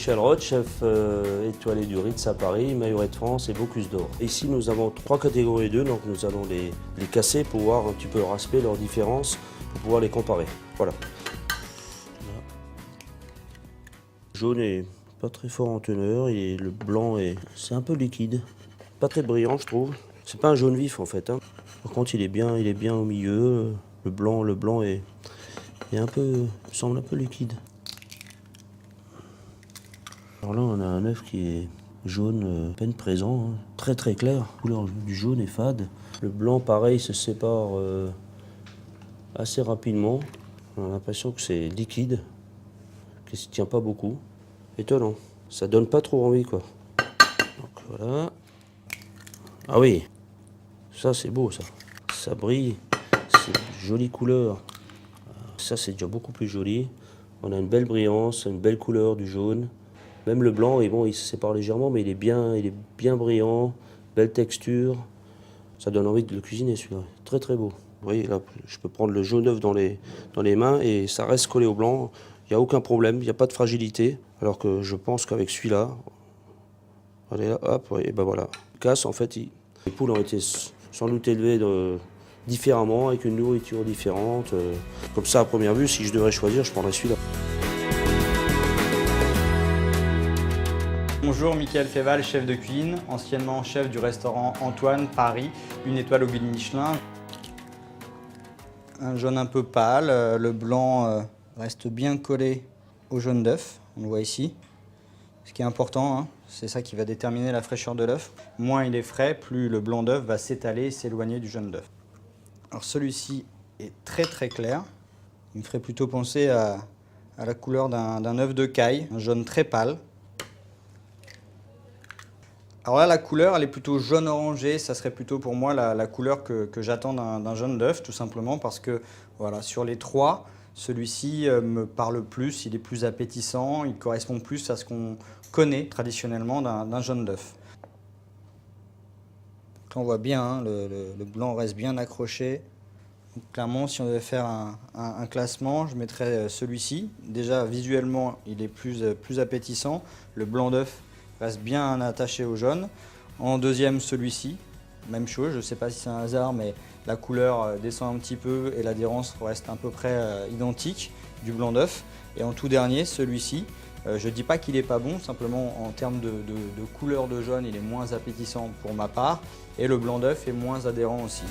Michel Roth, chef étoilé du Ritz à Paris, Majoret de France et Bocuse d'Or. Ici, nous avons 3 catégories d'œufs, donc nous allons les casser pour voir un petit peu leur aspect, leurs différences, pour pouvoir les comparer. Voilà. Le jaune est pas très fort en teneur et le blanc c'est un peu liquide. Pas très brillant, je trouve. C'est pas un jaune vif en fait. Par contre, il est bien au milieu. Le blanc est semble un peu liquide. Alors là, on a un œuf qui est jaune, à peine présent, très très clair. La couleur du jaune est fade. Le blanc, pareil, se sépare assez rapidement. On a l'impression que c'est liquide, qu'il ne tient pas beaucoup. Étonnant. Ça donne pas trop envie, quoi. Donc voilà. Ah oui, ça c'est beau, ça. Ça brille, c'est une jolie couleur. Ça c'est déjà beaucoup plus joli. On a une belle brillance, une belle couleur du jaune. Même le blanc, et bon, il se sépare légèrement, mais il est bien brillant, belle texture. Ça donne envie de le cuisiner, celui-là. Très très beau. Vous voyez, là, je peux prendre le jaune œuf dans les mains et ça reste collé au blanc. Il n'y a aucun problème, il n'y a pas de fragilité. Alors que je pense qu'avec celui-là, allez là, hop, et ben voilà. Casse, en fait, les poules ont été sans doute élevées différemment, avec une nourriture différente. Comme ça, à première vue, si je devrais choisir, je prendrais celui-là. Bonjour, Mickaël Féval, chef de cuisine, anciennement chef du restaurant Antoine, Paris, 1 étoile au guide Michelin. Un jaune un peu pâle, le blanc reste bien collé au jaune d'œuf, on le voit ici. Ce qui est important, hein, c'est ça qui va déterminer la fraîcheur de l'œuf. Moins il est frais, plus le blanc d'œuf va s'étaler et s'éloigner du jaune d'œuf. Alors celui-ci est très très clair. Il me ferait plutôt penser à la couleur d'un œuf de caille, un jaune très pâle. Alors là, la couleur, elle est plutôt jaune orangé. Ça serait plutôt pour moi la couleur que j'attends d'un jaune d'œuf, tout simplement parce que voilà, sur les 3, celui-ci me parle plus, il est plus appétissant, il correspond plus à ce qu'on connaît traditionnellement d'un jaune d'œuf. On voit bien, hein, le blanc reste bien accroché. Donc, clairement, si on devait faire un classement, je mettrais celui-ci. Déjà, visuellement, il est plus appétissant. Le blanc d'œuf reste bien attaché au jaune. En deuxième, celui-ci, même chose, je ne sais pas si c'est un hasard, mais la couleur descend un petit peu et l'adhérence reste à peu près identique du blanc d'œuf. Et en tout dernier, celui-ci, je ne dis pas qu'il n'est pas bon, simplement en termes de couleur de jaune, il est moins appétissant pour ma part, et le blanc d'œuf est moins adhérent aussi.